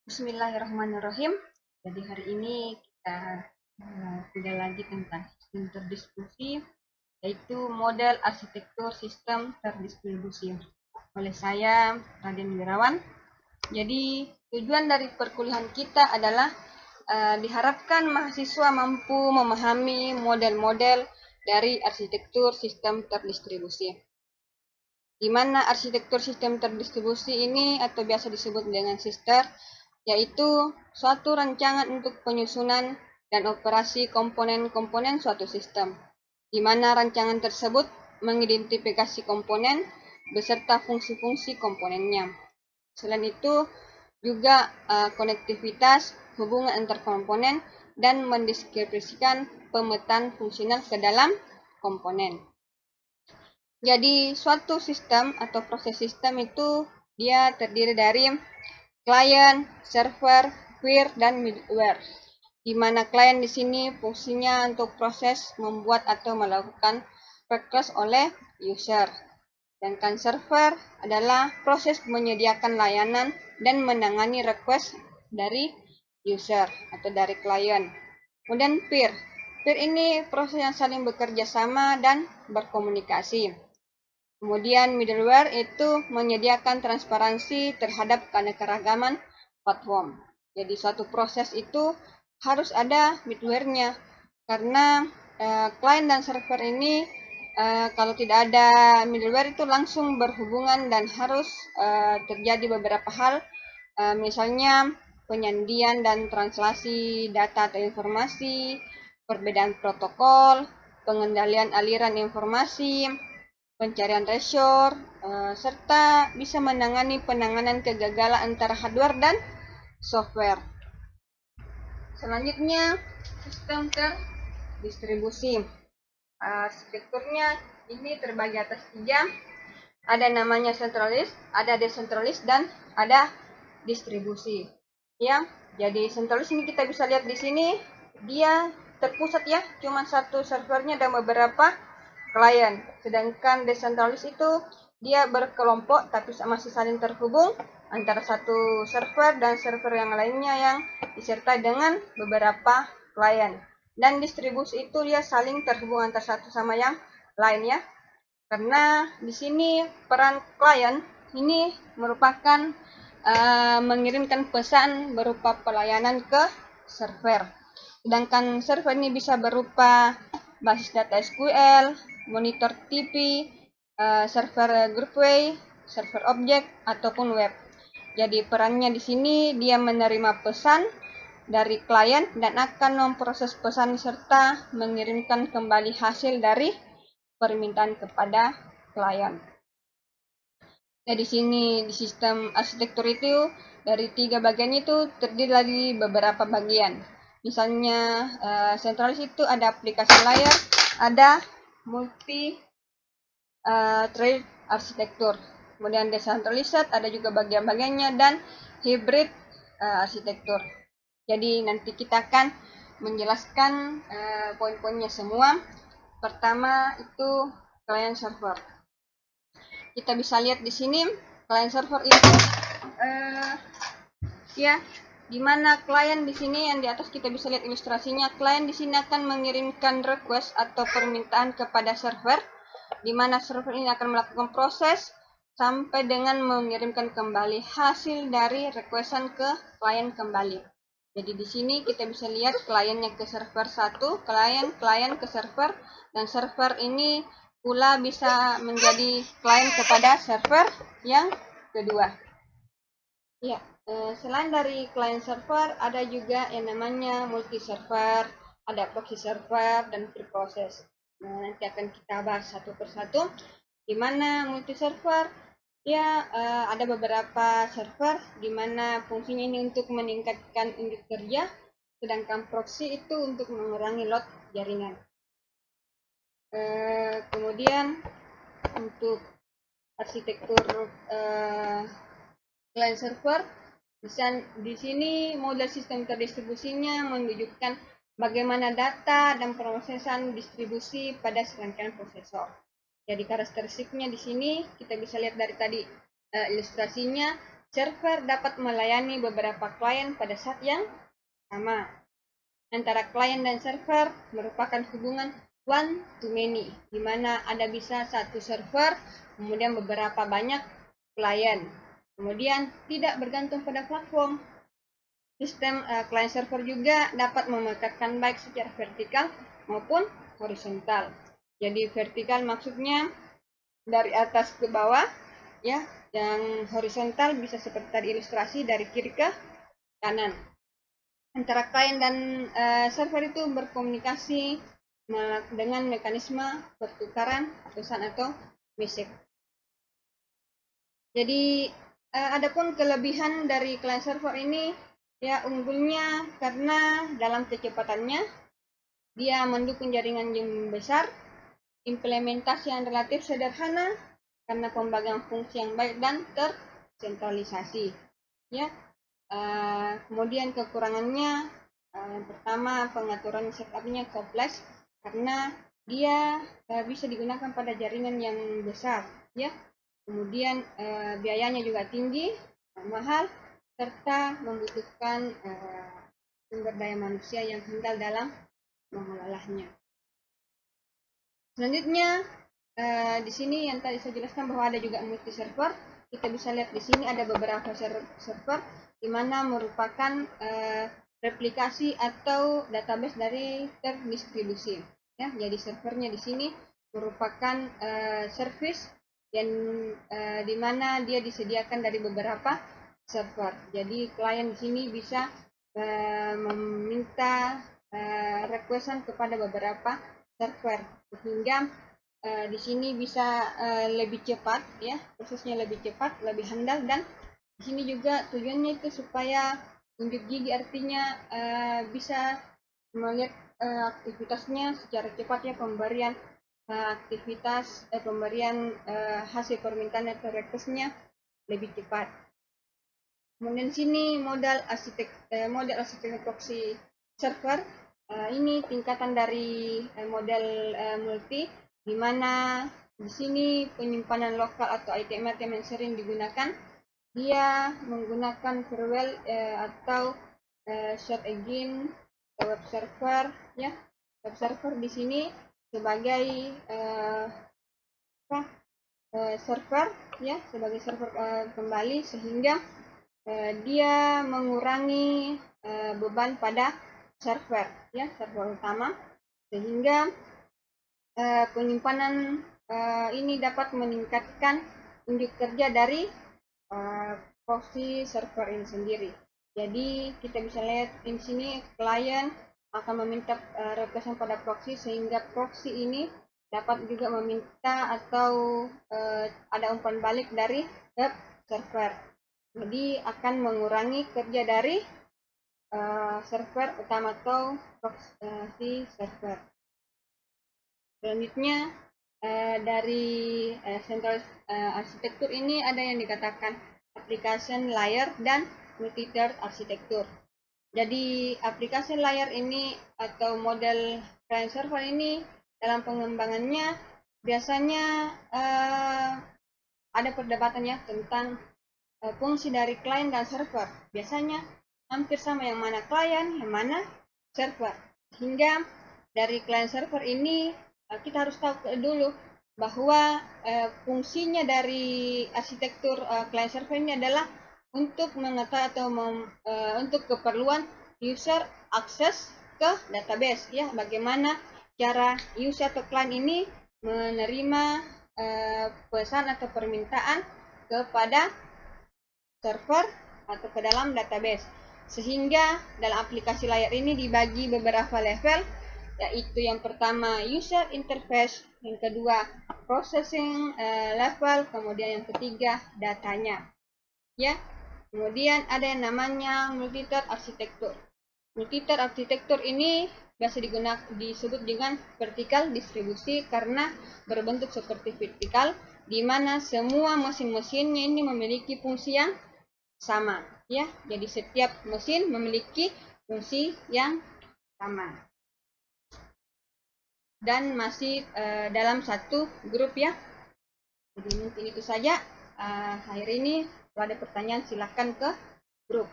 Bismillahirrahmanirrahim. Jadi hari ini kita kuliah lagi tentang sistem terdiskusi, yaitu model arsitektur sistem terdistribusi. Oleh saya, Raden Wirawan. Jadi tujuan dari perkuliahan kita adalah diharapkan mahasiswa mampu memahami model-model dari arsitektur sistem terdistribusi. Di mana arsitektur sistem terdistribusi ini atau biasa disebut dengan sister, yaitu suatu rancangan untuk penyusunan dan operasi komponen-komponen suatu sistem, di mana rancangan tersebut mengidentifikasi komponen beserta fungsi-fungsi komponennya. Selain itu, juga konektivitas, hubungan antar komponen, dan mendeskripsikan pemetaan fungsional ke dalam komponen. Jadi, suatu sistem atau proses sistem itu dia terdiri dari client, server, peer, dan middleware. Di mana klien di sini fungsinya untuk proses membuat atau melakukan request oleh user. Sedangkan server adalah proses menyediakan layanan dan menangani request dari user atau dari klien. Kemudian peer. Peer ini proses yang saling bekerja sama dan berkomunikasi. Kemudian middleware itu menyediakan transparansi terhadap keanekaragaman platform. Jadi suatu proses itu harus ada middleware-nya karena client dan server ini kalau tidak ada middleware itu langsung berhubungan dan harus terjadi beberapa hal, misalnya penyandian dan translasi data atau informasi, perbedaan protokol, pengendalian aliran informasi, pencarian treasure, serta bisa menangani penanganan kegagalan antara hardware dan software. Selanjutnya, sistem terdistribusi. Arsitekturnya ini terbagi atas 3. Ada namanya centralized, ada decentralized, dan ada distribusi. Ya, jadi centralized ini kita bisa lihat di sini, dia terpusat ya, cuma satu servernya dan beberapa klien. Sedangkan decentralized itu dia berkelompok tapi masih saling terhubung antara satu server dan server yang lainnya yang disertai dengan beberapa klien. Dan distribusi itu dia saling terhubung antara satu sama yang lain ya. Karena di sini peran klien ini merupakan mengirimkan pesan berupa pelayanan ke server. Sedangkan server ini bisa berupa basis data SQL, monitor TP, server Groupway, server objek, ataupun web. Jadi perannya di sini dia menerima pesan dari klien dan akan memproses pesan serta mengirimkan kembali hasil dari permintaan kepada klien. Nah, di sini di sistem arsitektur itu dari 3 bagian itu terdiri dari beberapa bagian. Misalnya sentralis itu ada aplikasi layer, ada multi thread arsitektur. Kemudian decentralized ada juga bagian-bagiannya dan hybrid arsitektur. Jadi nanti kita akan menjelaskan poin-poinnya semua. Pertama itu client server. Kita bisa lihat di sini client server itu ya, di mana klien di sini yang di atas kita bisa lihat ilustrasinya. Klien di sini akan mengirimkan request atau permintaan kepada server, di mana server ini akan melakukan proses sampai dengan mengirimkan kembali hasil dari requestan ke klien kembali. Jadi di sini kita bisa lihat kliennya ke server 1, klien ke server, dan server ini pula bisa menjadi klien kepada server yang kedua. Ya, selain dari client server, ada juga yang namanya multi server, ada proxy server, dan preprocess. Nah, nanti akan kita bahas satu persatu. Di mana multi server, ya ada beberapa server di mana fungsinya ini untuk meningkatkan unit kerja, sedangkan proxy itu untuk mengurangi load jaringan. Kemudian untuk arsitektur client server, di sini model sistem terdistribusinya menunjukkan bagaimana data dan prosesan distribusi pada serangkaian prosesor. Jadi karakteristiknya di sini kita bisa lihat dari tadi ilustrasinya, server dapat melayani beberapa klien pada saat yang sama. Antara klien dan server merupakan hubungan one to many, di mana ada bisa satu server, kemudian beberapa banyak klien. Kemudian tidak bergantung pada platform. Sistem client server juga dapat memekatkan baik secara vertikal maupun horizontal. Jadi vertikal maksudnya dari atas ke bawah, ya. Yang horizontal bisa seperti tadi ilustrasi dari kiri ke kanan. Antara klien dan server itu berkomunikasi dengan mekanisme pertukaran pesan atau message. Jadi adapun kelebihan dari client server ini, ya unggulnya karena dalam kecepatannya dia mendukung jaringan yang besar, implementasi yang relatif sederhana karena pembagian fungsi yang baik dan tersentralisasi. Ya, kemudian kekurangannya yang pertama pengaturan setupnya kompleks karena dia bisa digunakan pada jaringan yang besar, ya. Kemudian biayanya juga tinggi, mahal, serta membutuhkan sumber daya manusia yang handal dalam mengelolanya. Selanjutnya di sini yang tadi saya jelaskan bahwa ada juga multi server. Kita bisa lihat di sini ada beberapa server di mana merupakan replikasi atau database dari terdistribusi. Ya, jadi servernya di sini merupakan service yang di mana dia disediakan dari beberapa server. Jadi klien di sini bisa meminta requestan kepada beberapa server sehingga di sini bisa lebih cepat, ya, prosesnya lebih cepat, lebih handal, dan di sini juga tujuannya itu supaya unjuk gigi, artinya bisa melihat aktivitasnya secara cepat, ya, pemberian aktivitas pemberian hasil permintaan atau requestnya lebih cepat. Kemudian sini model arsitektur proxy server. Ini tingkatan dari model multi, di mana di sini penyimpanan lokal atau item yang sering digunakan. Dia menggunakan firewall atau short engine web server, ya. Web server di sini sebagai server, ya, sebagai server kembali, sehingga dia mengurangi beban pada server, ya, server utama, sehingga penyimpanan ini dapat meningkatkan unjuk kerja dari proxy server ini sendiri. Jadi kita bisa lihat di sini klien akan meminta requestan pada proxy, sehingga proxy ini dapat juga meminta atau ada umpan balik dari web server. Jadi akan mengurangi kerja dari server utama atau proxy server. Selanjutnya dari central arsitektur ini ada yang dikatakan application layer dan multi-tiered arsitektur. Jadi application layer ini atau model client server ini dalam pengembangannya biasanya ada perdebatannya tentang fungsi dari klien dan server. Biasanya hampir sama, yang mana klien, yang mana server. Sehingga dari klien server ini kita harus tahu dulu bahwa fungsinya dari arsitektur klien server ini adalah untuk mengetahui atau untuk keperluan user akses ke database, ya, bagaimana cara user atau klien ini menerima pesan atau permintaan kepada server atau ke dalam database. Sehingga dalam aplikasi layar ini dibagi beberapa level, yaitu yang pertama user interface, yang kedua processing level, kemudian yang ketiga datanya, ya. Kemudian ada yang namanya multi-tiered arsitektur. Multi-tiered arsitektur ini biasa disebut dengan vertical distribusi karena berbentuk seperti vertikal, di mana semua mesin-mesinnya ini memiliki fungsi yang sama, ya. Jadi setiap mesin memiliki fungsi yang sama dan masih dalam satu grup, ya. Jadi mungkin itu saja hari ini Kalau ada pertanyaan silahkan ke